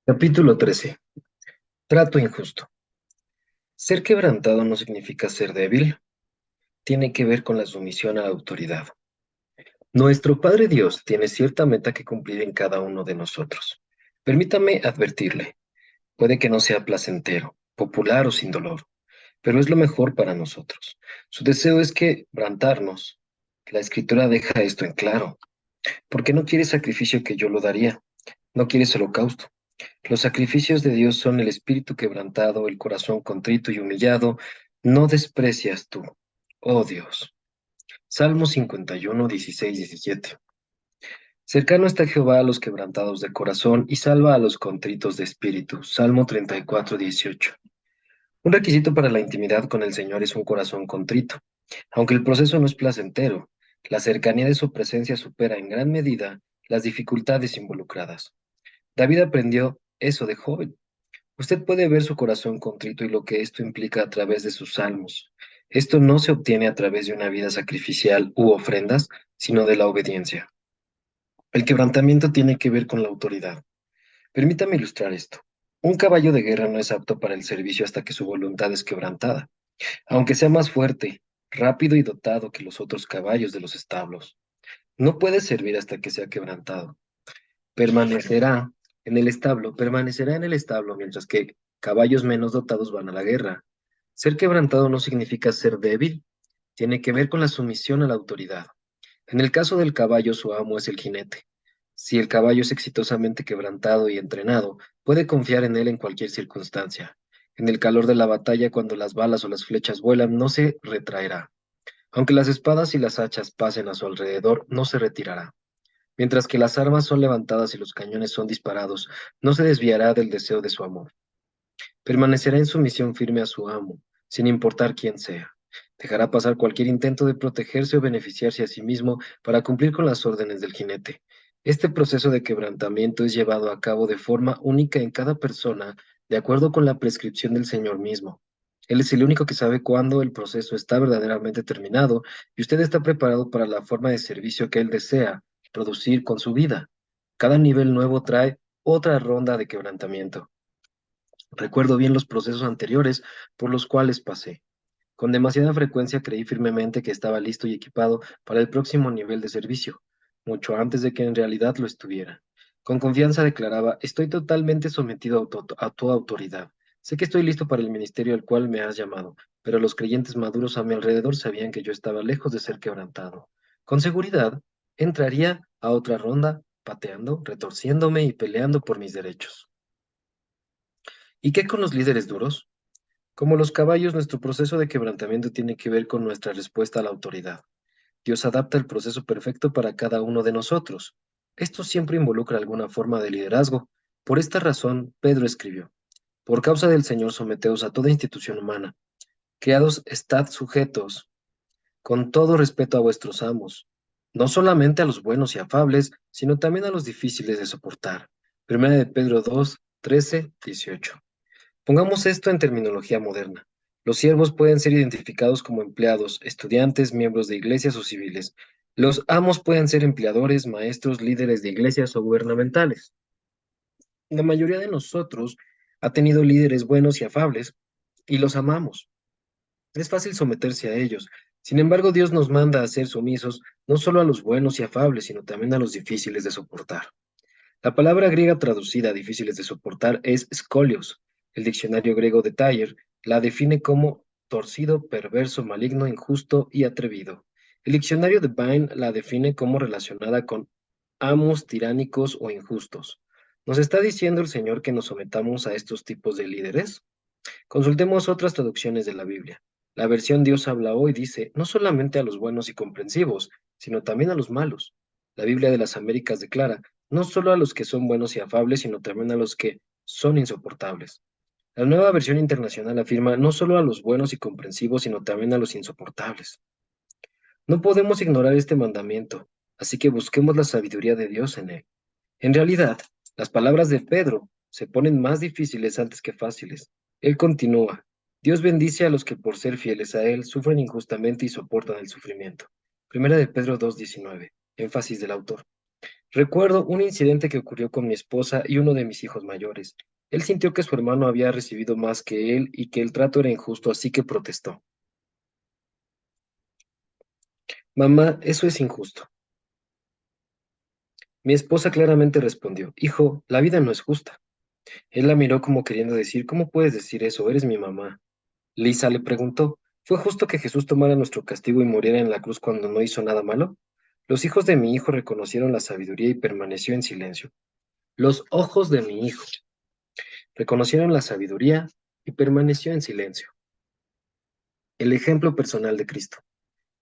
Capítulo 13. Trato injusto. Ser quebrantado no significa ser débil, tiene que ver con la sumisión a la autoridad. Nuestro Padre Dios tiene cierta meta que cumplir en cada uno de nosotros. Permítame advertirle, puede que no sea placentero, popular o sin dolor, pero es lo mejor para nosotros. Su deseo es quebrantarnos. La Escritura deja esto en claro, porque no quiere sacrificio que yo lo daría, no quieres holocausto. Los sacrificios de Dios son el espíritu quebrantado, el corazón contrito y humillado. No desprecias tú, oh Dios. Salmo 51, 16, 17. Cercano está Jehová a los quebrantados de corazón y salva a los contritos de espíritu. Salmo 34, 18. Un requisito para la intimidad con el Señor es un corazón contrito. Aunque el proceso no es placentero, la cercanía de su presencia supera en gran medida las dificultades involucradas. David aprendió eso de joven. Usted puede ver su corazón contrito y lo que esto implica a través de sus salmos. Esto no se obtiene a través de una vida sacrificial u ofrendas, sino de la obediencia. El quebrantamiento tiene que ver con la autoridad. Permítame ilustrar esto. Un caballo de guerra no es apto para el servicio hasta que su voluntad es quebrantada, aunque sea más fuerte, rápido y dotado que los otros caballos de los establos. No puede servir hasta que sea quebrantado. Permanecerá en el establo, mientras que caballos menos dotados van a la guerra. Ser quebrantado no significa ser débil, tiene que ver con la sumisión a la autoridad. En el caso del caballo, su amo es el jinete. Si el caballo es exitosamente quebrantado y entrenado, puede confiar en él en cualquier circunstancia. En el calor de la batalla, cuando las balas o las flechas vuelan, no se retraerá. Aunque las espadas y las hachas pasen a su alrededor, no se retirará. Mientras que las armas son levantadas y los cañones son disparados, no se desviará del deseo de su amor. Permanecerá en sumisión firme a su amo, sin importar quién sea. Dejará pasar cualquier intento de protegerse o beneficiarse a sí mismo para cumplir con las órdenes del jinete. Este proceso de quebrantamiento es llevado a cabo de forma única en cada persona, de acuerdo con la prescripción del Señor mismo. Él es el único que sabe cuándo el proceso está verdaderamente terminado y usted está preparado para la forma de servicio que Él desea producir con su vida. Cada nivel nuevo trae otra ronda de quebrantamiento. Recuerdo bien los procesos anteriores por los cuales pasé. Con demasiada frecuencia creí firmemente que estaba listo y equipado para el próximo nivel de servicio, mucho antes de que en realidad lo estuviera. Con confianza declaraba, estoy totalmente sometido a tu autoridad. Sé que estoy listo para el ministerio al cual me has llamado, pero los creyentes maduros a mi alrededor sabían que yo estaba lejos de ser quebrantado. Con seguridad, entraría a otra ronda, pateando, retorciéndome y peleando por mis derechos. ¿Y qué con los líderes duros? Como los caballos, nuestro proceso de quebrantamiento tiene que ver con nuestra respuesta a la autoridad. Dios adapta el proceso perfecto para cada uno de nosotros. Esto siempre involucra alguna forma de liderazgo. Por esta razón, Pedro escribió, por causa del Señor someteos a toda institución humana. Criados, estad sujetos con todo respeto a vuestros amos, no solamente a los buenos y afables, sino también a los difíciles de soportar. Primera de Pedro 2, 13, 18. Pongamos esto en terminología moderna. Los siervos pueden ser identificados como empleados, estudiantes, miembros de iglesias o civiles. Los amos pueden ser empleadores, maestros, líderes de iglesias o gubernamentales. La mayoría de nosotros ha tenido líderes buenos y afables y los amamos. Es fácil someterse a ellos. Sin embargo, Dios nos manda a ser sumisos no solo a los buenos y afables, sino también a los difíciles de soportar. La palabra griega traducida difíciles de soportar es scolios. El diccionario griego de Thayer la define como torcido, perverso, maligno, injusto y atrevido. El diccionario de Vine la define como relacionada con amos tiránicos o injustos. ¿Nos está diciendo el Señor que nos sometamos a estos tipos de líderes? Consultemos otras traducciones de la Biblia. La versión Dios habla hoy dice, no solamente a los buenos y comprensivos, sino también a los malos. La Biblia de las Américas declara, no solo a los que son buenos y afables, sino también a los que son insoportables. La nueva versión internacional afirma, no solo a los buenos y comprensivos, sino también a los insoportables. No podemos ignorar este mandamiento, así que busquemos la sabiduría de Dios en él. En realidad, las palabras de Pedro se ponen más difíciles antes que fáciles. Él continúa, Dios bendice a los que por ser fieles a Él sufren injustamente y soportan el sufrimiento. Primera de Pedro 2:19, énfasis del autor. Recuerdo un incidente que ocurrió con mi esposa y uno de mis hijos mayores. Él sintió que su hermano había recibido más que él y que el trato era injusto, así que protestó. Mamá, eso es injusto. Mi esposa claramente respondió, hijo, la vida no es justa. Él la miró como queriendo decir, ¿cómo puedes decir eso? Eres mi mamá. Lisa le preguntó, ¿fue justo que Jesús tomara nuestro castigo y muriera en la cruz cuando no hizo nada malo? Los hijos de mi hijo reconocieron la sabiduría y permaneció en silencio. Los ojos de mi hijo reconocieron la sabiduría y permaneció en silencio. El ejemplo personal de Cristo.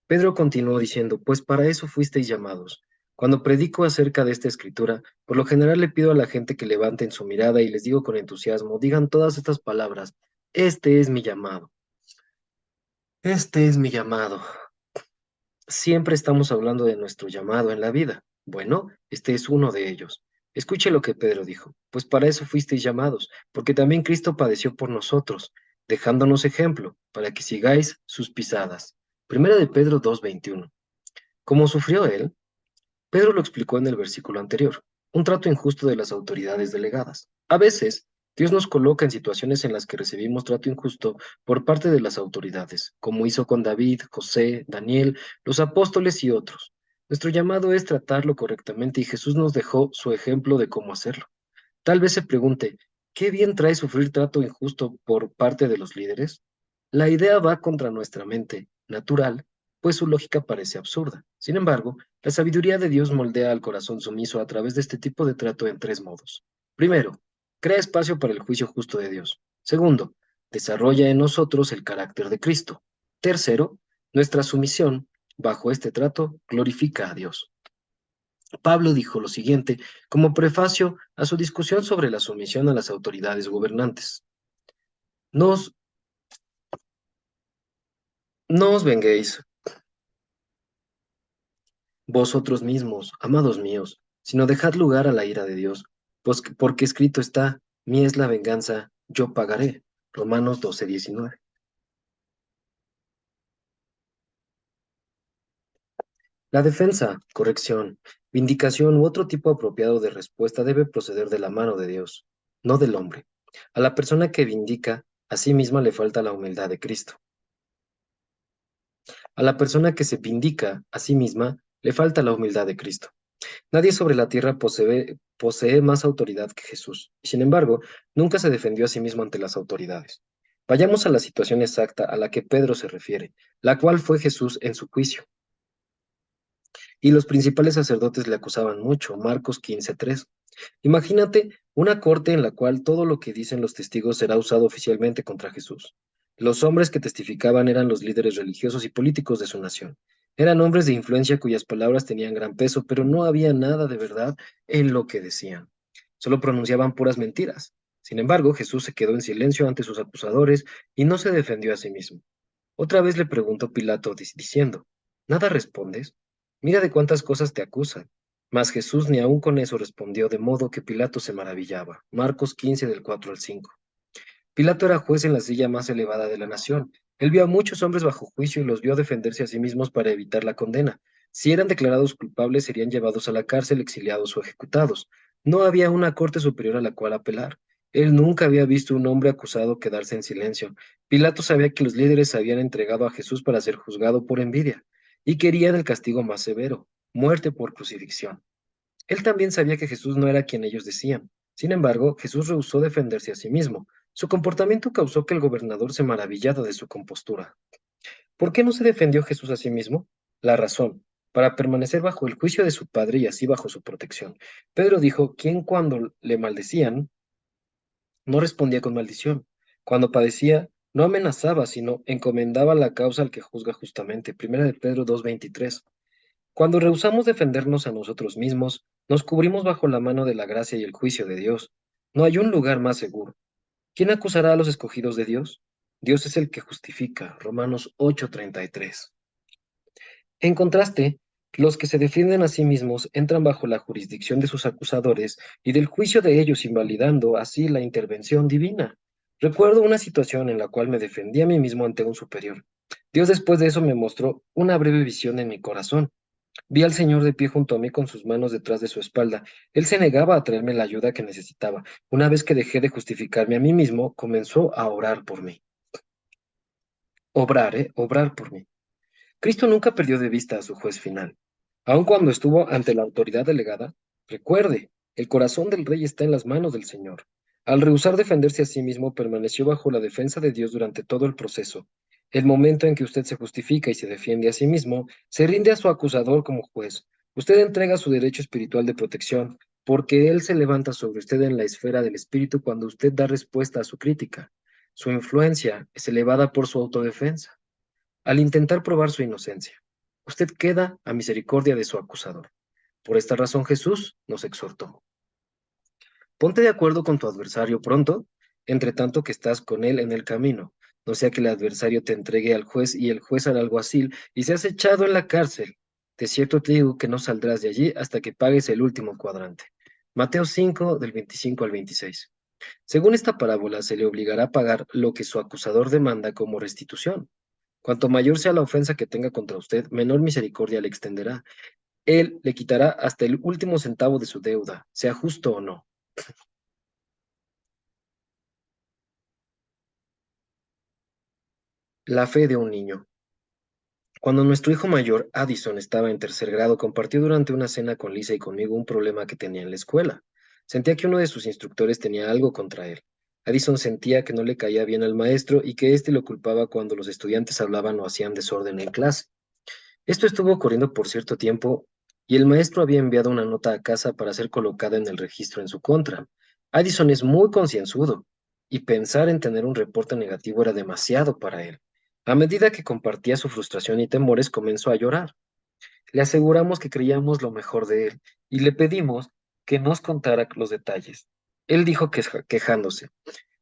Pedro continuó diciendo, pues para eso fuisteis llamados. Cuando predico acerca de esta escritura, por lo general le pido a la gente que levanten su mirada y les digo con entusiasmo, digan todas estas palabras, este es mi llamado, este es mi llamado. Siempre estamos hablando de nuestro llamado en la vida. Bueno, este es uno de ellos. Escuche lo que Pedro dijo, pues para eso fuisteis llamados, porque también Cristo padeció por nosotros, dejándonos ejemplo, para que sigáis sus pisadas. Primera de Pedro 2:21. ¿Cómo sufrió él? Pedro lo explicó en el versículo anterior, un trato injusto de las autoridades delegadas. A veces, Dios nos coloca en situaciones en las que recibimos trato injusto por parte de las autoridades, como hizo con David, José, Daniel, los apóstoles y otros. Nuestro llamado es tratarlo correctamente y Jesús nos dejó su ejemplo de cómo hacerlo. Tal vez se pregunte, ¿qué bien trae sufrir trato injusto por parte de los líderes? La idea va contra nuestra mente natural, pues su lógica parece absurda. Sin embargo, la sabiduría de Dios moldea al corazón sumiso a través de este tipo de trato en tres modos. Primero, crea espacio para el juicio justo de Dios. Segundo, desarrolla en nosotros el carácter de Cristo. Tercero, nuestra sumisión bajo este trato glorifica a Dios. Pablo dijo lo siguiente como prefacio a su discusión sobre la sumisión a las autoridades gobernantes. No os, no os venguéis vosotros mismos, amados míos, sino dejad lugar a la ira de Dios, pues porque escrito está, mía es la venganza, yo pagaré. Romanos 12:19. La defensa, corrección, vindicación u otro tipo apropiado de respuesta debe proceder de la mano de Dios, no del hombre. A la persona que vindica, a sí misma le falta la humildad de Cristo. A la persona que se vindica a sí misma le falta la humildad de Cristo. Nadie sobre la tierra posee más autoridad que Jesús, y sin embargo, nunca se defendió a sí mismo ante las autoridades. Vayamos a la situación exacta a la que Pedro se refiere, la cual fue Jesús en su juicio. Y los principales sacerdotes le acusaban mucho, Marcos 15:3. Imagínate una corte en la cual todo lo que dicen los testigos será usado oficialmente contra Jesús. Los hombres que testificaban eran los líderes religiosos y políticos de su nación. Eran hombres de influencia cuyas palabras tenían gran peso, pero no había nada de verdad en lo que decían. Solo pronunciaban puras mentiras. Sin embargo, Jesús se quedó en silencio ante sus acusadores y no se defendió a sí mismo. Otra vez le preguntó Pilato, diciendo, ¿nada respondes? Mira de cuántas cosas te acusan. Mas Jesús ni aun con eso respondió, de modo que Pilato se maravillaba. Marcos 15 del 4 al 5. Pilato era juez en la silla más elevada de la nación. Él vio a muchos hombres bajo juicio y los vio defenderse a sí mismos para evitar la condena. Si eran declarados culpables, serían llevados a la cárcel, exiliados o ejecutados. No había una corte superior a la cual apelar. Él nunca había visto un hombre acusado quedarse en silencio. Pilato sabía que los líderes habían entregado a Jesús para ser juzgado por envidia y querían el castigo más severo, muerte por crucifixión. Él también sabía que Jesús no era quien ellos decían. Sin embargo, Jesús rehusó defenderse a sí mismo. Su comportamiento causó que el gobernador se maravillara de su compostura. ¿Por qué no se defendió Jesús a sí mismo? La razón, para permanecer bajo el juicio de su padre y así bajo su protección. Pedro dijo, ¿quién cuando le maldecían no respondía con maldición? Cuando padecía, no amenazaba, sino encomendaba la causa al que juzga justamente. Primera de Pedro 2:23. Cuando rehusamos defendernos a nosotros mismos, nos cubrimos bajo la mano de la gracia y el juicio de Dios. No hay un lugar más seguro. ¿Quién acusará a los escogidos de Dios? Dios es el que justifica. Romanos 8:33. En contraste, los que se defienden a sí mismos entran bajo la jurisdicción de sus acusadores y del juicio de ellos, invalidando así la intervención divina. Recuerdo una situación en la cual me defendí a mí mismo ante un superior. Dios después de eso me mostró una breve visión en mi corazón. Vi al señor de pie junto a mí con sus manos detrás de su espalda. Él se negaba a traerme la ayuda que necesitaba. Una vez que dejé de justificarme a mí mismo, comenzó a orar por mí. Obrar, ¿eh? Obrar por mí. Cristo nunca perdió de vista a su juez final. Aun cuando estuvo ante la autoridad delegada, recuerde, el corazón del rey está en las manos del Señor. Al rehusar defenderse a sí mismo, permaneció bajo la defensa de Dios durante todo el proceso. El momento en que usted se justifica y se defiende a sí mismo, se rinde a su acusador como juez. Usted entrega su derecho espiritual de protección, porque Él se levanta sobre usted en la esfera del espíritu cuando usted da respuesta a su crítica. Su influencia es elevada por su autodefensa. Al intentar probar su inocencia, usted queda a misericordia de su acusador. Por esta razón Jesús nos exhortó. Ponte de acuerdo con tu adversario pronto, entre tanto que estás con él en el camino, no sea que el adversario te entregue al juez y el juez al alguacil y seas echado en la cárcel. De cierto te digo que no saldrás de allí hasta que pagues el último cuadrante. Mateo 5, del 25 al 26. Según esta parábola, se le obligará a pagar lo que su acusador demanda como restitución. Cuanto mayor sea la ofensa que tenga contra usted, menor misericordia le extenderá. Él le quitará hasta el último centavo de su deuda, sea justo o no. La fe de un niño. Cuando nuestro hijo mayor, Addison, estaba en tercer grado, compartió durante una cena con Lisa y conmigo un problema que tenía en la escuela. Sentía que uno de sus instructores tenía algo contra él. Addison sentía que no le caía bien al maestro y que éste lo culpaba cuando los estudiantes hablaban o hacían desorden en clase. Esto estuvo ocurriendo por cierto tiempo y el maestro había enviado una nota a casa para ser colocada en el registro en su contra. Addison es muy concienzudo y pensar en tener un reporte negativo era demasiado para él. A medida que compartía su frustración y temores, comenzó a llorar. Le aseguramos que creíamos lo mejor de él y le pedimos que nos contara los detalles. Él dijo quejándose,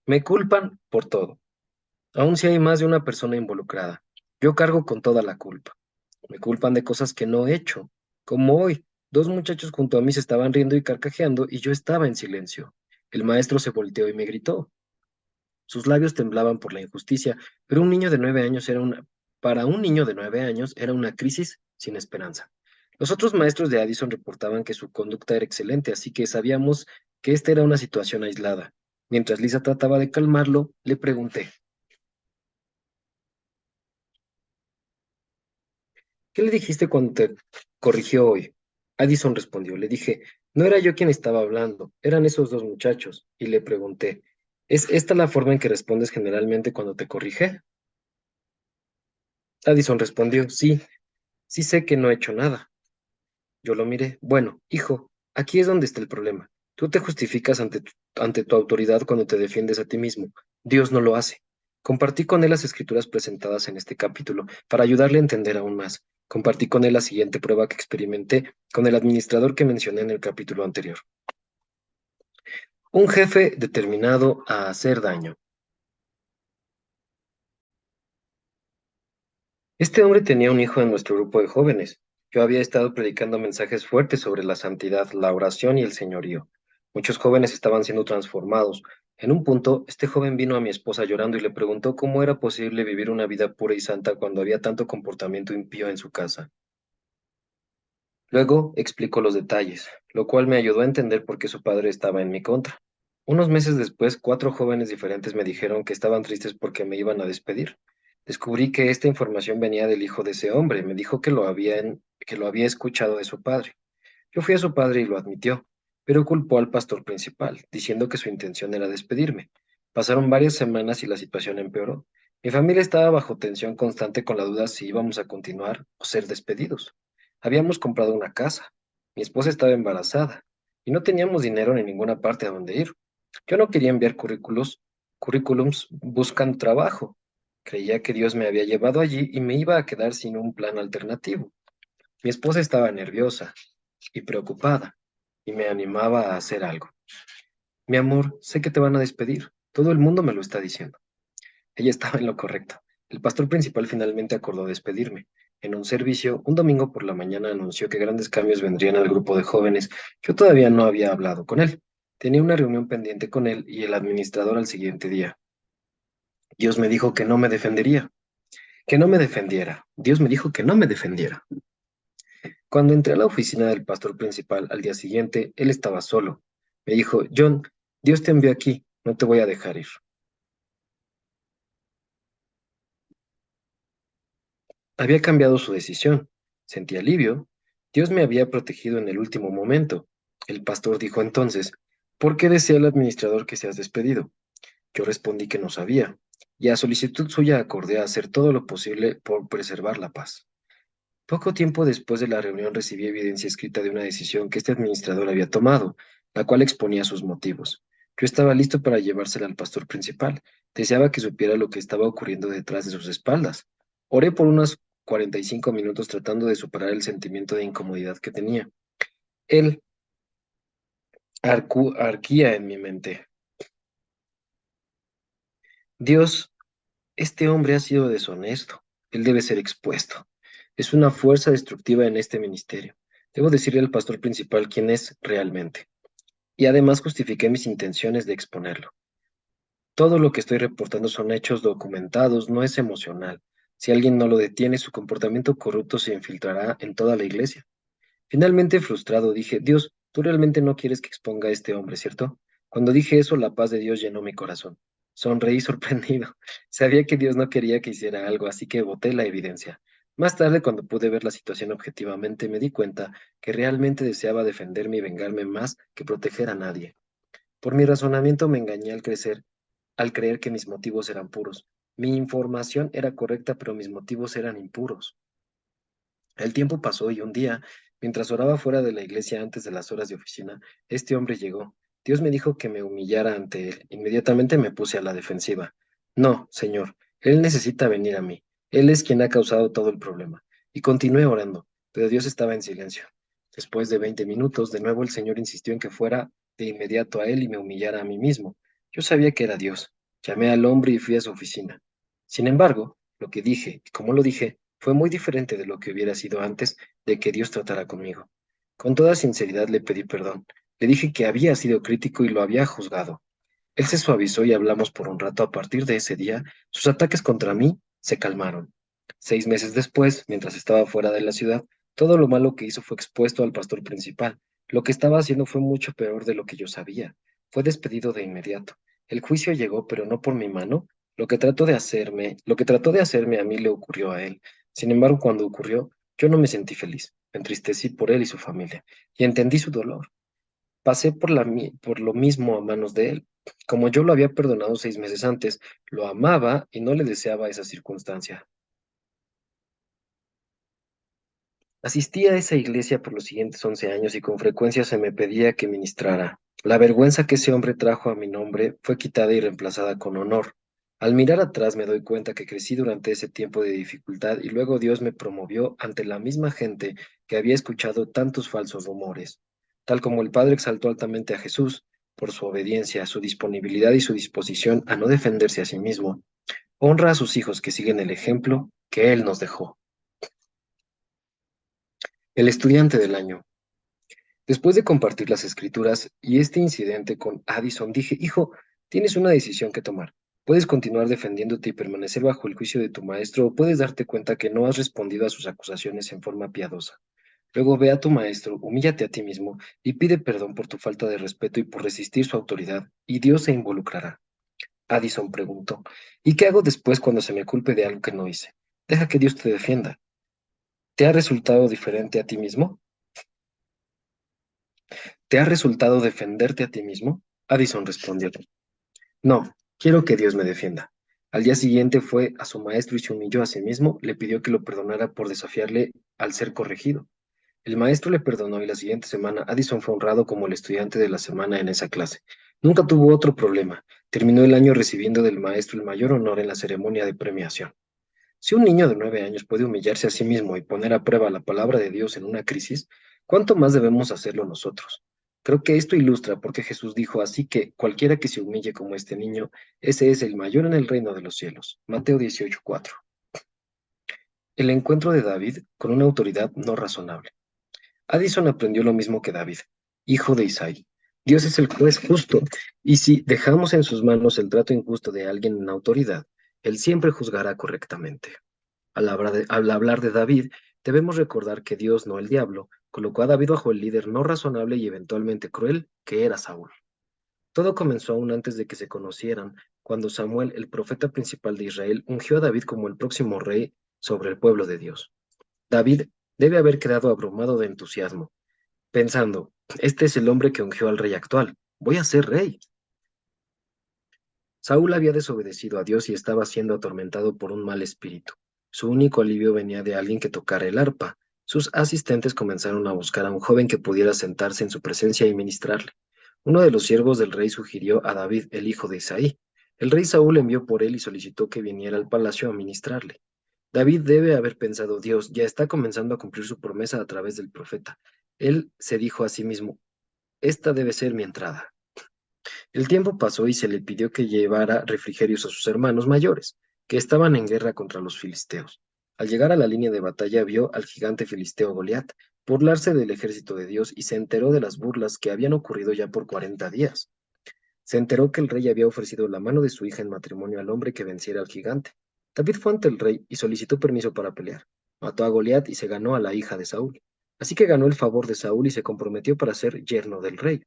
me culpan por todo, aun si hay más de una persona involucrada. Yo cargo con toda la culpa. Me culpan de cosas que no he hecho, como hoy. Dos muchachos junto a mí se estaban riendo y carcajeando y yo estaba en silencio. El maestro se volteó y me gritó. Sus labios temblaban por la injusticia, pero para un niño de 9 años era una crisis sin esperanza. Los otros maestros de Addison reportaban que su conducta era excelente, así que sabíamos que esta era una situación aislada. Mientras Lisa trataba de calmarlo, le pregunté, ¿qué le dijiste cuando te corrigió hoy? Addison respondió, le dije, no era yo quien estaba hablando, eran esos dos muchachos. Y le pregunté, ¿es esta la forma en que respondes generalmente cuando te corrige? Addison respondió, sí, sí sé que no he hecho nada. Yo lo miré, bueno, hijo, aquí es donde está el problema. Tú te justificas ante tu autoridad cuando te defiendes a ti mismo. Dios no lo hace. Compartí con él las escrituras presentadas en este capítulo para ayudarle a entender aún más. Compartí con él la siguiente prueba que experimenté con el administrador que mencioné en el capítulo anterior. Un jefe determinado a hacer daño. Este hombre tenía un hijo en nuestro grupo de jóvenes. Yo había estado predicando mensajes fuertes sobre la santidad, la oración y el señorío. Muchos jóvenes estaban siendo transformados. En un punto, este joven vino a mi esposa llorando y le preguntó cómo era posible vivir una vida pura y santa cuando había tanto comportamiento impío en su casa. Luego explicó los detalles, lo cual me ayudó a entender por qué su padre estaba en mi contra. Unos meses después, cuatro jóvenes diferentes me dijeron que estaban tristes porque me iban a despedir. Descubrí que esta información venía del hijo de ese hombre. Me dijo que lo había escuchado de su padre. Yo fui a su padre y lo admitió, pero culpó al pastor principal, diciendo que su intención era despedirme. Pasaron varias semanas y la situación empeoró. Mi familia estaba bajo tensión constante con la duda si íbamos a continuar o ser despedidos. Habíamos comprado una casa, mi esposa estaba embarazada y no teníamos dinero ni ninguna parte a donde ir. Yo no quería enviar currículums buscando trabajo. Creía que Dios me había llevado allí y me iba a quedar sin un plan alternativo. Mi esposa estaba nerviosa y preocupada y me animaba a hacer algo. Mi amor, sé que te van a despedir. Todo el mundo me lo está diciendo. Ella estaba en lo correcto. El pastor principal finalmente acordó despedirme. En un servicio, un domingo por la mañana anunció que grandes cambios vendrían al grupo de jóvenes. Yo todavía no había hablado con él. Tenía una reunión pendiente con él y el administrador al siguiente día. Dios me dijo que no me defendería, que no me defendiera. Dios me dijo que no me defendiera. Cuando entré a la oficina del pastor principal al día siguiente, él estaba solo. Me dijo, John, Dios te envió aquí, no te voy a dejar ir. Había cambiado su decisión. Sentí alivio. Dios me había protegido en el último momento. El pastor dijo entonces, ¿por qué desea el administrador que seas despedido? Yo respondí que no sabía, y a solicitud suya acordé a hacer todo lo posible por preservar la paz. Poco tiempo después de la reunión recibí evidencia escrita de una decisión que este administrador había tomado, la cual exponía sus motivos. Yo estaba listo para llevársela al pastor principal. Deseaba que supiera lo que estaba ocurriendo detrás de sus espaldas. Oré por unos 45 minutos tratando de superar el sentimiento de incomodidad que tenía. Él arquía en mi mente. Dios, este hombre ha sido deshonesto. Él debe ser expuesto. Es una fuerza destructiva en este ministerio. Debo decirle al pastor principal quién es realmente. Y además justifiqué mis intenciones de exponerlo. Todo lo que estoy reportando son hechos documentados, no es emocional. Si alguien no lo detiene, su comportamiento corrupto se infiltrará en toda la iglesia. Finalmente, frustrado, dije, Dios, tú realmente no quieres que exponga a este hombre, ¿cierto? Cuando dije eso, la paz de Dios llenó mi corazón. Sonreí sorprendido. Sabía que Dios no quería que hiciera algo, así que boté la evidencia. Más tarde, cuando pude ver la situación objetivamente, me di cuenta que realmente deseaba defenderme y vengarme más que proteger a nadie. Por mi razonamiento me engañé al creer que mis motivos eran puros. Mi información era correcta, pero mis motivos eran impuros. El tiempo pasó y un día, mientras oraba fuera de la iglesia antes de las horas de oficina, este hombre llegó. Dios me dijo que me humillara ante él. Inmediatamente me puse a la defensiva. No, señor, él necesita venir a mí. Él es quien ha causado todo el problema. Y continué orando, pero Dios estaba en silencio. Después de 20 minutos, de nuevo el Señor insistió en que fuera de inmediato a él y me humillara a mí mismo. Yo sabía que era Dios. Llamé al hombre y fui a su oficina. Sin embargo, lo que dije y cómo lo dije fue muy diferente de lo que hubiera sido antes de que Dios tratara conmigo. Con toda sinceridad le pedí perdón. Le dije que había sido crítico y lo había juzgado. Él se suavizó y hablamos por un rato. A partir de ese día, sus ataques contra mí se calmaron. 6 meses después, mientras estaba fuera de la ciudad, todo lo malo que hizo fue expuesto al pastor principal. Lo que estaba haciendo fue mucho peor de lo que yo sabía. Fue despedido de inmediato. El juicio llegó, pero no por mi mano. Lo que trató de hacerme a mí le ocurrió a él. Sin embargo, cuando ocurrió, yo no me sentí feliz. Me entristecí por él y su familia, y entendí su dolor. Pasé por lo mismo a manos de él. Como yo lo había perdonado 6 meses antes, lo amaba y no le deseaba esa circunstancia. Asistí a esa iglesia por los siguientes 11 años y con frecuencia se me pedía que ministrara. La vergüenza que ese hombre trajo a mi nombre fue quitada y reemplazada con honor. Al mirar atrás me doy cuenta que crecí durante ese tiempo de dificultad y luego Dios me promovió ante la misma gente que había escuchado tantos falsos rumores. Tal como el Padre exaltó altamente a Jesús por su obediencia, su disponibilidad y su disposición a no defenderse a sí mismo, honra a sus hijos que siguen el ejemplo que Él nos dejó. El estudiante del año. Después de compartir las escrituras y este incidente con Addison, dije, hijo, tienes una decisión que tomar. Puedes continuar defendiéndote y permanecer bajo el juicio de tu maestro, o puedes darte cuenta que no has respondido a sus acusaciones en forma piadosa. Luego ve a tu maestro, humíllate a ti mismo y pide perdón por tu falta de respeto y por resistir su autoridad, y Dios se involucrará. Addison preguntó, ¿y qué hago después cuando se me culpe de algo que no hice? Deja que Dios te defienda. ¿Te ha resultado diferente a ti mismo? ¿Te ha resultado defenderte a ti mismo? Addison respondió, no, quiero que Dios me defienda. Al día siguiente fue a su maestro y se humilló a sí mismo, le pidió que lo perdonara por desafiarle al ser corregido. El maestro le perdonó y la siguiente semana Addison fue honrado como el estudiante de la semana en esa clase. Nunca tuvo otro problema. Terminó el año recibiendo del maestro el mayor honor en la ceremonia de premiación. Si un niño de 9 años puede humillarse a sí mismo y poner a prueba la palabra de Dios en una crisis, ¿cuánto más debemos hacerlo nosotros? Creo que esto ilustra por qué Jesús dijo así que cualquiera que se humille como este niño, ese es el mayor en el reino de los cielos. Mateo 18:4. El encuentro de David con una autoridad no razonable. Addison aprendió lo mismo que David, hijo de Isaí. Dios es el juez justo, y si dejamos en sus manos el trato injusto de alguien en autoridad, él siempre juzgará correctamente. Al hablar de David, Debemos recordar que Dios, no el diablo, colocó a David bajo el líder no razonable y eventualmente cruel que era Saúl. Todo comenzó aún antes de que se conocieran, cuando Samuel, el profeta principal de Israel, ungió a David como el próximo rey sobre el pueblo de Dios. David debe haber quedado abrumado de entusiasmo, pensando, este es el hombre que ungió al rey actual, voy a ser rey. Saúl había desobedecido a Dios y estaba siendo atormentado por un mal espíritu. Su único alivio venía de alguien que tocara el arpa. Sus asistentes comenzaron a buscar a un joven que pudiera sentarse en su presencia y ministrarle. Uno de los siervos del rey sugirió a David, el hijo de Isaí. El rey Saúl envió por él y solicitó que viniera al palacio a ministrarle. David debe haber pensado, Dios ya está comenzando a cumplir su promesa a través del profeta. Él se dijo a sí mismo, esta debe ser mi entrada. El tiempo pasó y se le pidió que llevara refrigerios a sus hermanos mayores, que estaban en guerra contra los filisteos. Al llegar a la línea de batalla vio al gigante filisteo Goliat burlarse del ejército de Dios y se enteró de las burlas que habían ocurrido ya por 40 días. Se enteró que el rey había ofrecido la mano de su hija en matrimonio al hombre que venciera al gigante. David fue ante el rey y solicitó permiso para pelear. Mató a Goliat y se ganó a la hija de Saúl. Así que ganó el favor de Saúl y se comprometió para ser yerno del rey.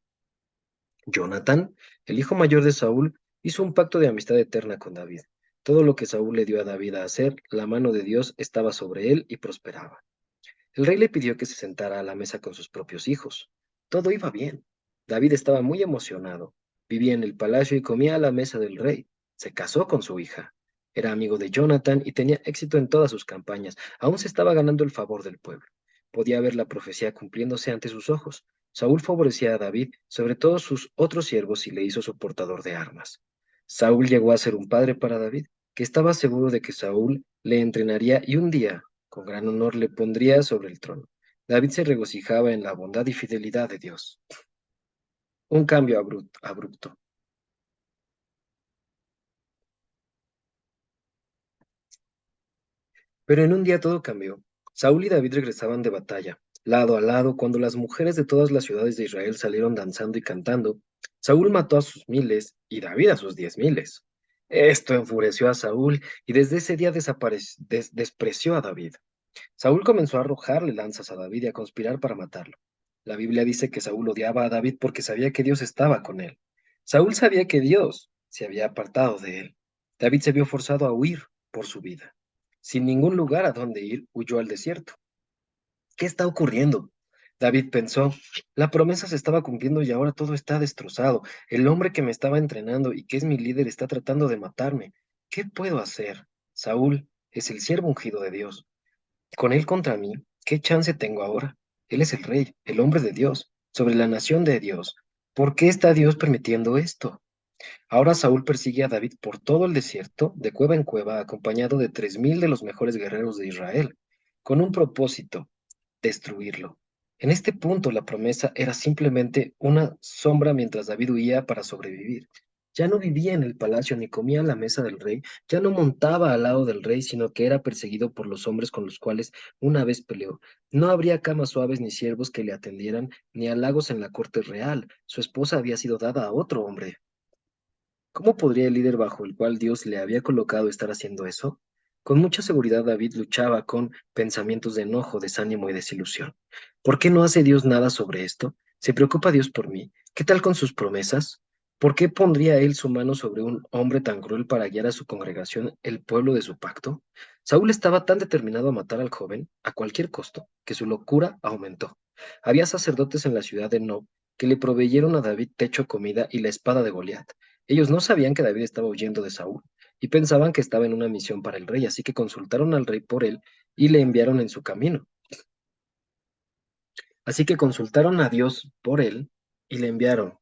Jonatán, el hijo mayor de Saúl, hizo un pacto de amistad eterna con David. Todo lo que Saúl le dio a David a hacer, la mano de Dios estaba sobre él y prosperaba. El rey le pidió que se sentara a la mesa con sus propios hijos. Todo iba bien. David estaba muy emocionado. Vivía en el palacio y comía a la mesa del rey. Se casó con su hija. Era amigo de Jonatán y tenía éxito en todas sus campañas. Aún se estaba ganando el favor del pueblo. Podía ver la profecía cumpliéndose ante sus ojos. Saúl favorecía a David sobre todos sus otros siervos y le hizo su portador de armas. Saúl llegó a ser un padre para David, que estaba seguro de que Saúl le entrenaría y un día con gran honor le pondría sobre el trono. David se regocijaba en la bondad y fidelidad de Dios. Un cambio abrupto. Pero en un día todo cambió. Saúl y David regresaban de batalla, lado a lado, cuando las mujeres de todas las ciudades de Israel salieron danzando y cantando. Saúl mató a sus miles y David a sus 10,000. Esto enfureció a Saúl y desde ese día despreció a David. Saúl comenzó a arrojarle lanzas a David y a conspirar para matarlo. La Biblia dice que Saúl odiaba a David porque sabía que Dios estaba con él. Saúl sabía que Dios se había apartado de él. David se vio forzado a huir por su vida. Sin ningún lugar a donde ir, huyó al desierto. ¿Qué está ocurriendo? David pensó, la promesa se estaba cumpliendo y ahora todo está destrozado. El hombre que me estaba entrenando y que es mi líder está tratando de matarme. ¿Qué puedo hacer? Saúl es el siervo ungido de Dios. Con él contra mí, ¿qué chance tengo ahora? Él es el rey, el hombre de Dios, sobre la nación de Dios. ¿Por qué está Dios permitiendo esto? Ahora Saúl persigue a David por todo el desierto, de cueva en cueva, acompañado de 3,000 de los mejores guerreros de Israel, con un propósito, destruirlo. En este punto la promesa era simplemente una sombra mientras David huía para sobrevivir. Ya no vivía en el palacio ni comía a la mesa del rey, ya no montaba al lado del rey, sino que era perseguido por los hombres con los cuales una vez peleó. No habría camas suaves ni siervos que le atendieran, ni halagos en la corte real. Su esposa había sido dada a otro hombre. ¿Cómo podría el líder bajo el cual Dios le había colocado estar haciendo eso? Con mucha seguridad David luchaba con pensamientos de enojo, desánimo y desilusión. ¿Por qué no hace Dios nada sobre esto? ¿Se preocupa Dios por mí? ¿Qué tal con sus promesas? ¿Por qué pondría él su mano sobre un hombre tan cruel para guiar a su congregación, el pueblo de su pacto? Saúl estaba tan determinado a matar al joven, a cualquier costo, que su locura aumentó. Había sacerdotes en la ciudad de Nob que le proveyeron a David techo, comida y la espada de Goliat. Ellos no sabían que David estaba huyendo de Saúl y pensaban que estaba en una misión para el rey, así que consultaron al rey por él y le enviaron en su camino. Así que consultaron a Dios por él y le enviaron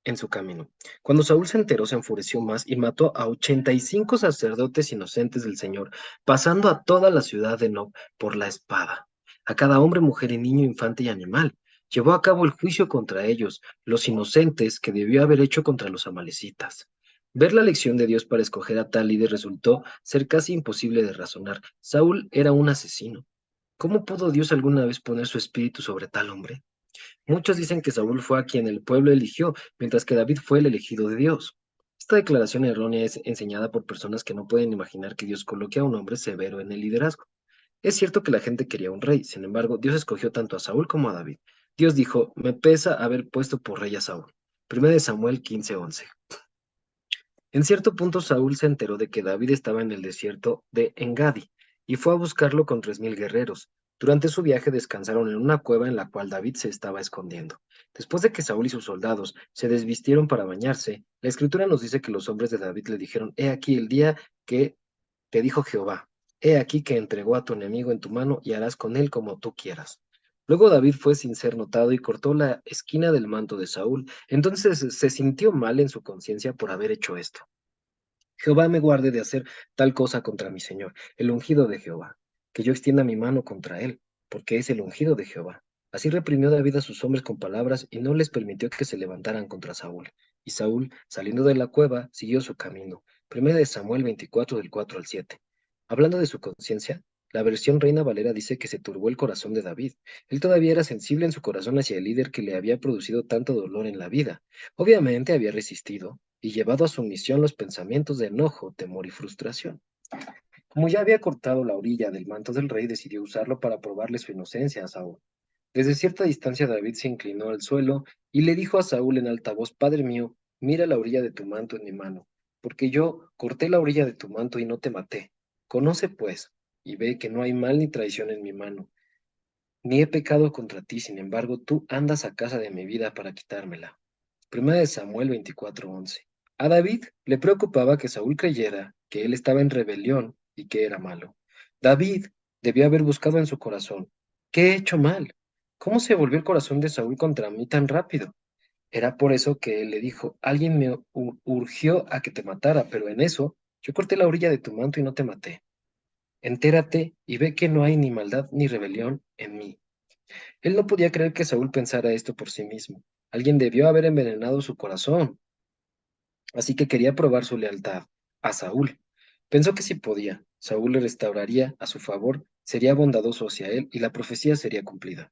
en su camino. Cuando Saúl se enteró, se enfureció más y mató a 85 sacerdotes inocentes del Señor, pasando a toda la ciudad de Nob por la espada, a cada hombre, mujer y niño, infante y animal. Llevó a cabo el juicio contra ellos, los inocentes que debió haber hecho contra los amalecitas. Ver la elección de Dios para escoger a tal líder resultó ser casi imposible de razonar. Saúl era un asesino. ¿Cómo pudo Dios alguna vez poner su espíritu sobre tal hombre? Muchos dicen que Saúl fue a quien el pueblo eligió, mientras que David fue el elegido de Dios. Esta declaración errónea es enseñada por personas que no pueden imaginar que Dios coloque a un hombre severo en el liderazgo. Es cierto que la gente quería un rey, sin embargo, Dios escogió tanto a Saúl como a David. Dios dijo, me pesa haber puesto por rey a Saúl. 1 Samuel 15:11. En cierto punto Saúl se enteró de que David estaba en el desierto de Engadi y fue a buscarlo con 3000 guerreros. Durante su viaje descansaron en una cueva en la cual David se estaba escondiendo. Después de que Saúl y sus soldados se desvistieron para bañarse, la escritura nos dice que los hombres de David le dijeron, he aquí el día que te dijo Jehová, he aquí que entregó a tu enemigo en tu mano y harás con él como tú quieras. Luego David fue sin ser notado y cortó la esquina del manto de Saúl. Entonces se sintió mal en su conciencia por haber hecho esto. Jehová me guarde de hacer tal cosa contra mi Señor, el ungido de Jehová, que yo extienda mi mano contra él, porque es el ungido de Jehová. Así reprimió David a sus hombres con palabras y no les permitió que se levantaran contra Saúl. Y Saúl, saliendo de la cueva, siguió su camino. 1 Samuel 24 del 4 al 7. Hablando de su conciencia, la versión Reina Valera dice que se turbó el corazón de David. Él todavía era sensible en su corazón hacia el líder que le había producido tanto dolor en la vida. Obviamente había resistido y llevado a sumisión los pensamientos de enojo, temor y frustración. Como ya había cortado la orilla del manto del rey, decidió usarlo para probarle su inocencia a Saúl. Desde cierta distancia David se inclinó al suelo y le dijo a Saúl en alta voz, Padre mío, mira la orilla de tu manto en mi mano, porque yo corté la orilla de tu manto y no te maté. Conoce pues, y ve que no hay mal ni traición en mi mano, ni he pecado contra ti, sin embargo tú andas a casa de mi vida para quitármela. 1 Samuel 24:11. A David le preocupaba que Saúl creyera que él estaba en rebelión y que era malo. David debió haber buscado en su corazón, ¿qué he hecho mal? ¿Cómo se volvió el corazón de Saúl contra mí tan rápido? Era por eso que él le dijo, alguien me urgió a que te matara, pero en eso yo corté la orilla de tu manto y no te maté. Entérate y ve que no hay ni maldad ni rebelión en mí. Él no podía creer que Saúl pensara esto por sí mismo. Alguien debió haber envenenado su corazón. Así que quería probar su lealtad a Saúl. Pensó que si podía, Saúl le restauraría a su favor, sería bondadoso hacia él y la profecía sería cumplida.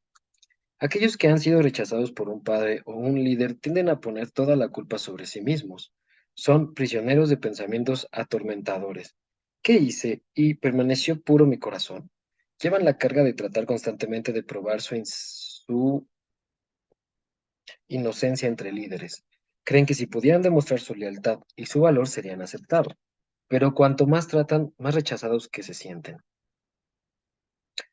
Aquellos que han sido rechazados por un padre o un líder tienden a poner toda la culpa sobre sí mismos. Son prisioneros de pensamientos atormentadores. ¿Qué hice? Y permaneció puro mi corazón. Llevan la carga de tratar constantemente de probar su inocencia entre líderes. Creen que si pudieran demostrar su lealtad y su valor serían aceptados, pero cuanto más tratan, más rechazados que se sienten.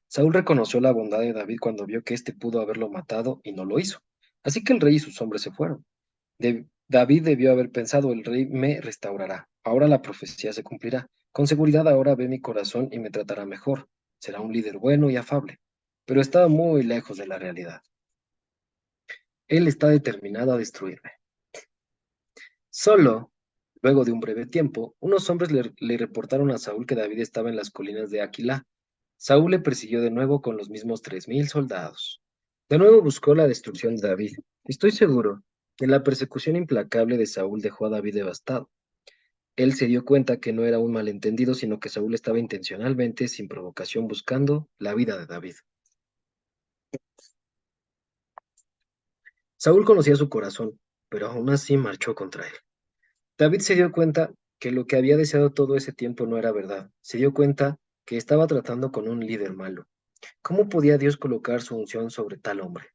Saúl reconoció la bondad de David cuando vio que éste pudo haberlo matado y no lo hizo. Así que el rey y sus hombres se fueron. David debió haber pensado, el rey me restaurará. Ahora la profecía se cumplirá. Con seguridad ahora ve mi corazón y me tratará mejor. Será un líder bueno y afable. Pero estaba muy lejos de la realidad. Él está determinado a destruirme. Solo, luego de un breve tiempo, unos hombres le reportaron a Saúl que David estaba en las colinas de Aquilá. Saúl le persiguió de nuevo con los mismos 3000 soldados. De nuevo buscó la destrucción de David. Estoy seguro que la persecución implacable de Saúl dejó a David devastado. Él se dio cuenta que no era un malentendido, sino que Saúl estaba intencionalmente, sin provocación, buscando la vida de David. Saúl conocía su corazón, pero aún así marchó contra él. David se dio cuenta que lo que había deseado todo ese tiempo no era verdad. Se dio cuenta que estaba tratando con un líder malo. ¿Cómo podía Dios colocar su unción sobre tal hombre?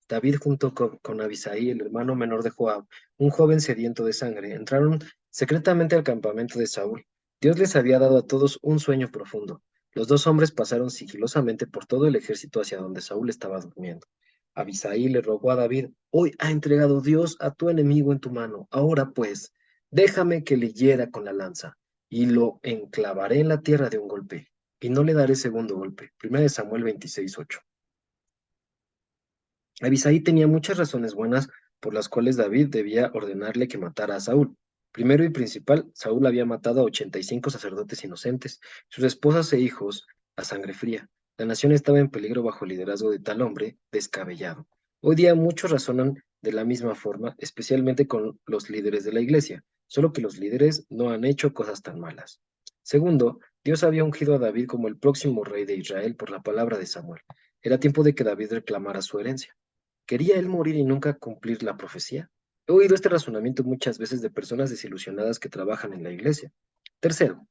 David junto con Abisai, el hermano menor de Joab, un joven sediento de sangre, entraron secretamente al campamento de Saúl. Dios les había dado a todos un sueño profundo. Los dos hombres pasaron sigilosamente por todo el ejército hacia donde Saúl estaba durmiendo. Abisai le rogó a David, hoy ha entregado Dios a tu enemigo en tu mano. Ahora pues, déjame que le hiera con la lanza y lo enclavaré en la tierra de un golpe y no le daré segundo golpe. 1 Samuel 26:8. Abisai tenía muchas razones buenas por las cuales David debía ordenarle que matara a Saúl. Primero y principal, Saúl había matado a 85 sacerdotes inocentes, sus esposas e hijos a sangre fría. La nación estaba en peligro bajo el liderazgo de tal hombre descabellado. Hoy día muchos razonan de la misma forma, especialmente con los líderes de la iglesia, solo que los líderes no han hecho cosas tan malas. Segundo, Dios había ungido a David como el próximo rey de Israel por la palabra de Samuel. Era tiempo de que David reclamara su herencia. ¿Quería él morir y nunca cumplir la profecía? He oído este razonamiento muchas veces de personas desilusionadas que trabajan en la iglesia. Tercero,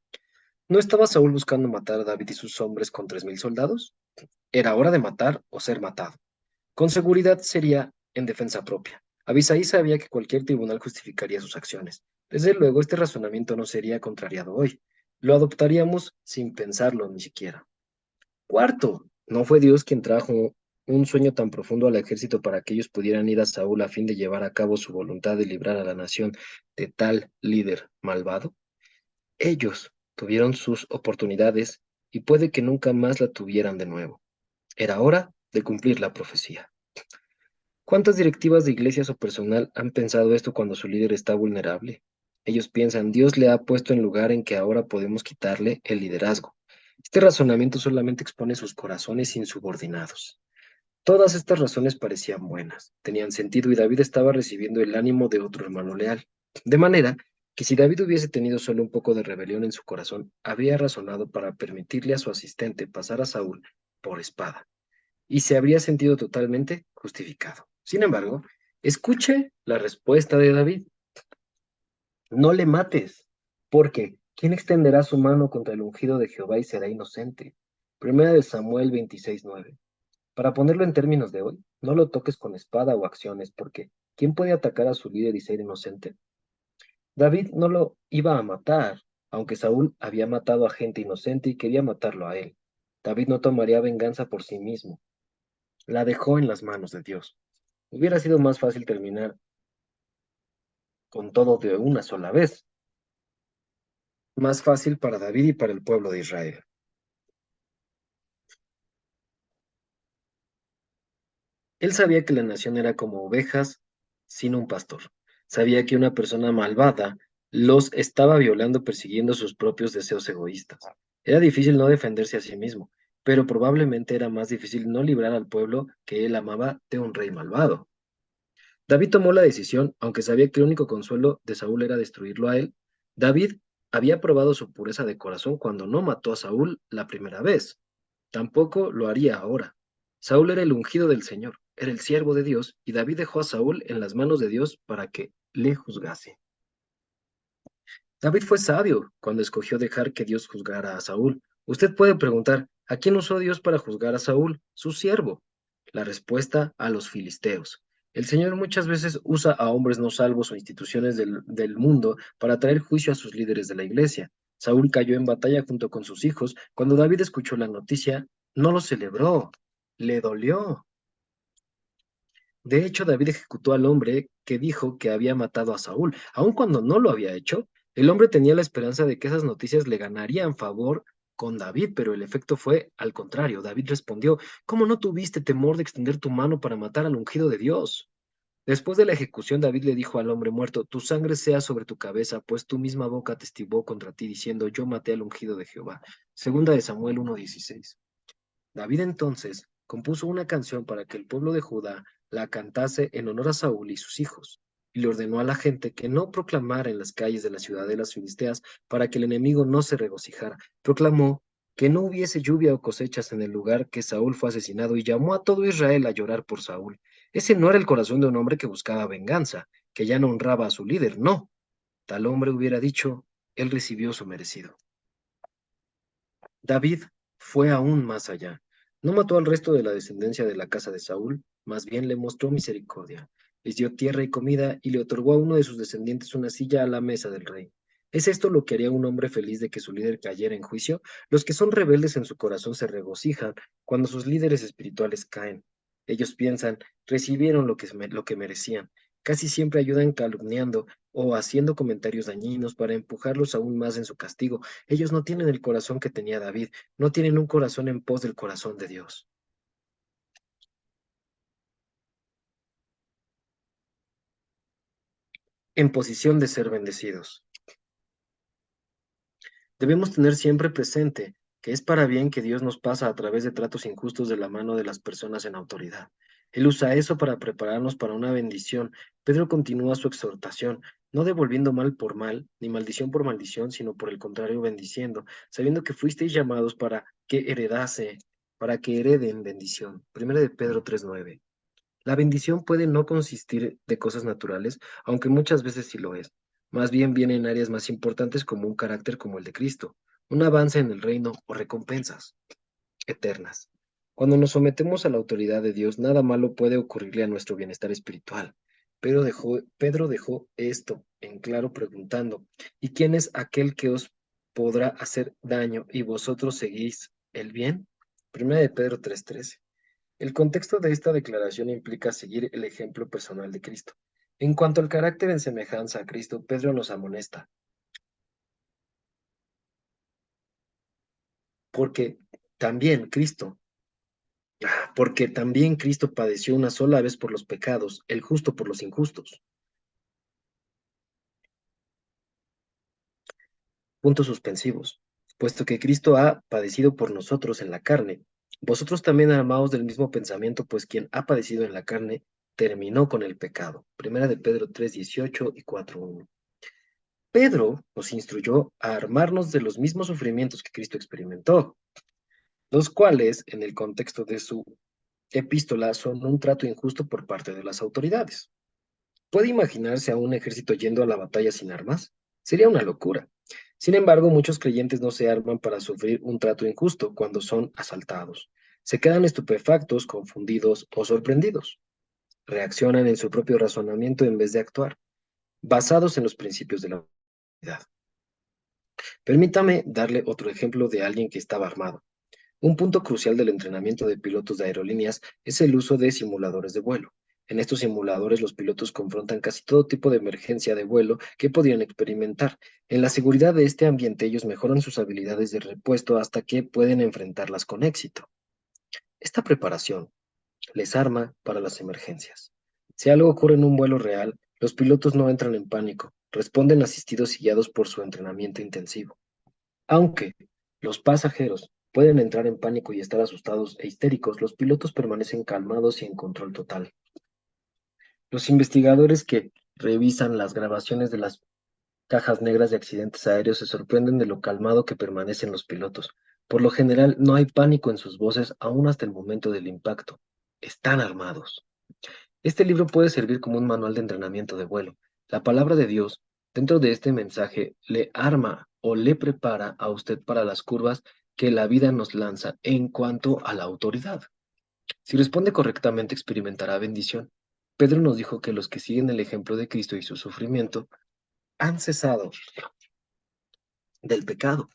¿No estaba Saúl buscando matar a David y sus hombres con 3000 soldados? Era hora de matar o ser matado. Con seguridad sería en defensa propia. Abisai sabía que cualquier tribunal justificaría sus acciones. Desde luego, este razonamiento no sería contrariado hoy. Lo adoptaríamos sin pensarlo ni siquiera. Cuarto, no fue Dios quien trajo un sueño tan profundo al ejército para que ellos pudieran ir a Saúl a fin de llevar a cabo su voluntad de librar a la nación de tal líder malvado. Ellos tuvieron sus oportunidades y puede que nunca más la tuvieran de nuevo. Era hora de cumplir la profecía. ¿Cuántas directivas de iglesias o personal han pensado esto cuando su líder está vulnerable? Ellos piensan, Dios le ha puesto en lugar en que ahora podemos quitarle el liderazgo. Este razonamiento solamente expone sus corazones insubordinados. Todas estas razones parecían buenas, tenían sentido y David estaba recibiendo el ánimo de otro hermano leal. De manera que si David hubiese tenido solo un poco de rebelión en su corazón, habría razonado para permitirle a su asistente pasar a Saúl por espada y se habría sentido totalmente justificado. Sin embargo, escuche la respuesta de David. No le mates, porque ¿quién extenderá su mano contra el ungido de Jehová y será inocente? Primera de Samuel 26:9. Para ponerlo en términos de hoy, no lo toques con espada o acciones, porque ¿quién puede atacar a su líder y ser inocente? David no lo iba a matar, aunque Saúl había matado a gente inocente y quería matarlo a él. David no tomaría venganza por sí mismo, la dejó en las manos de Dios. Hubiera sido más fácil terminar con todo de una sola vez, más fácil para David y para el pueblo de Israel. Él sabía que la nación era como ovejas sin un pastor. Sabía que una persona malvada los estaba violando, persiguiendo sus propios deseos egoístas. Era difícil no defenderse a sí mismo, pero probablemente era más difícil no librar al pueblo que él amaba de un rey malvado. David tomó la decisión, aunque sabía que el único consuelo de Saúl era destruirlo a él. David había probado su pureza de corazón cuando no mató a Saúl la primera vez. Tampoco lo haría ahora. Saúl era el ungido del Señor, era el siervo de Dios, y David dejó a Saúl en las manos de Dios para que le juzgase. David fue sabio cuando escogió dejar que Dios juzgara a Saúl. Usted puede preguntar, ¿a quién usó Dios para juzgar a Saúl? Su siervo. La respuesta, a los filisteos. El Señor muchas veces usa a hombres no salvos o instituciones del mundo para traer juicio a sus líderes de la iglesia. Saúl cayó en batalla junto con sus hijos. Cuando David escuchó la noticia, no lo celebró, le dolió. De hecho, David ejecutó al hombre que dijo que había matado a Saúl, aun cuando no lo había hecho. El hombre tenía la esperanza de que esas noticias le ganarían favor con David, pero el efecto fue al contrario. David respondió, ¿cómo no tuviste temor de extender tu mano para matar al ungido de Dios? Después de la ejecución, David le dijo al hombre muerto, tu sangre sea sobre tu cabeza, pues tu misma boca testiguó contra ti, diciendo, yo maté al ungido de Jehová. Segunda de Samuel 1:16. David entonces compuso una canción para que el pueblo de Judá la cantase en honor a Saúl y sus hijos, y le ordenó a la gente que no proclamara en las calles de la ciudad de las filisteas para que el enemigo no se regocijara. Proclamó que no hubiese lluvia o cosechas en el lugar que Saúl fue asesinado y llamó a todo Israel a llorar por Saúl. Ese no era el corazón de un hombre que buscaba venganza, que ya no honraba a su líder, no. Tal hombre hubiera dicho, él recibió su merecido. David fue aún más allá. No mató al resto de la descendencia de la casa de Saúl, más bien le mostró misericordia. Les dio tierra y comida y le otorgó a uno de sus descendientes una silla a la mesa del rey. ¿Es esto lo que haría un hombre feliz de que su líder cayera en juicio? Los que son rebeldes en su corazón se regocijan cuando sus líderes espirituales caen. Ellos piensan, recibieron lo que merecían. Casi siempre ayudan calumniando o haciendo comentarios dañinos para empujarlos aún más en su castigo. Ellos no tienen el corazón que tenía David, no tienen un corazón en pos del corazón de Dios. En posición de ser bendecidos. Debemos tener siempre presente que es para bien que Dios nos pasa a través de tratos injustos de la mano de las personas en autoridad. Él usa eso para prepararnos para una bendición. Pedro continúa su exhortación, no devolviendo mal por mal, ni maldición por maldición, sino por el contrario bendiciendo, sabiendo que fuisteis llamados para que hereden bendición. Primera de Pedro 3:9. La bendición puede no consistir de cosas naturales, aunque muchas veces sí lo es. Más bien viene en áreas más importantes como un carácter como el de Cristo. un avance en el reino o recompensas eternas. Cuando nos sometemos a la autoridad de Dios, nada malo puede ocurrirle a nuestro bienestar espiritual. Pedro dejó esto en claro preguntando, ¿y quién es aquel que os podrá hacer daño y vosotros seguís el bien? Primera de Pedro 3:13. El contexto de esta declaración implica seguir el ejemplo personal de Cristo. En cuanto al carácter en semejanza a Cristo, Pedro nos amonesta, porque también Cristo porque también Cristo padeció una sola vez por los pecados, el justo por los injustos. Puntos suspensivos. Puesto que Cristo ha padecido por nosotros en la carne, vosotros también armaos del mismo pensamiento, pues quien ha padecido en la carne terminó con el pecado. Primera de Pedro 3:18 y 4:1. Pedro nos instruyó a armarnos de los mismos sufrimientos que Cristo experimentó, los cuales, en el contexto de su epístola, son un trato injusto por parte de las autoridades. ¿Puede imaginarse a un ejército yendo a la batalla sin armas? Sería una locura. Sin embargo, muchos creyentes no se arman para sufrir un trato injusto cuando son asaltados. Se quedan estupefactos, confundidos o sorprendidos. Reaccionan en su propio razonamiento en vez de actuar, basados en los principios de la humanidad. Permítame darle otro ejemplo de alguien que estaba armado. Un punto crucial del entrenamiento de pilotos de aerolíneas es el uso de simuladores de vuelo. En estos simuladores los pilotos confrontan casi todo tipo de emergencia de vuelo que podrían experimentar. En la seguridad de este ambiente ellos mejoran sus habilidades de repuesto hasta que pueden enfrentarlas con éxito. Esta preparación les arma para las emergencias. Si algo ocurre en un vuelo real, los pilotos no entran en pánico, responden asistidos y guiados por su entrenamiento intensivo. Aunque los pasajeros pueden entrar en pánico y estar asustados e histéricos, los pilotos permanecen calmados y en control total. Los investigadores que revisan las grabaciones de las cajas negras de accidentes aéreos se sorprenden de lo calmado que permanecen los pilotos. Por lo general, no hay pánico en sus voces aún hasta el momento del impacto. Están armados. Este libro puede servir como un manual de entrenamiento de vuelo. La palabra de Dios, dentro de este mensaje, le arma o le prepara a usted para las curvas que la vida nos lanza en cuanto a la autoridad. Si responde correctamente, experimentará bendición. Pedro nos dijo que los que siguen el ejemplo de Cristo y su sufrimiento han cesado del pecado.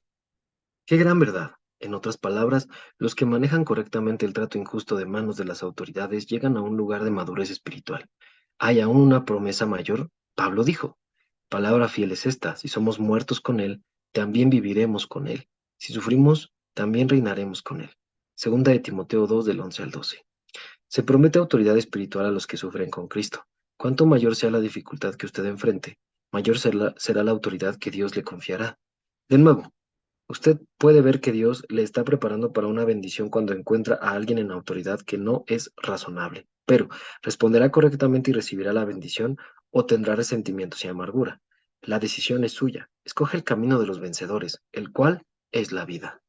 ¡Qué gran verdad! En otras palabras, los que manejan correctamente el trato injusto de manos de las autoridades llegan a un lugar de madurez espiritual. ¿Hay aún una promesa mayor? Pablo dijo, palabra fiel es esta, si somos muertos con Él, también viviremos con Él. Si sufrimos, también reinaremos con Él. Segunda de Timoteo 2 del 11 al 12. Se promete autoridad espiritual a los que sufren con Cristo. Cuanto mayor sea la dificultad que usted enfrente, mayor será la autoridad que Dios le confiará. De nuevo, usted puede ver que Dios le está preparando para una bendición cuando encuentra a alguien en autoridad que no es razonable, pero responderá correctamente y recibirá la bendición o tendrá resentimientos y amargura. La decisión es suya. Escoge el camino de los vencedores, el cual es la vida.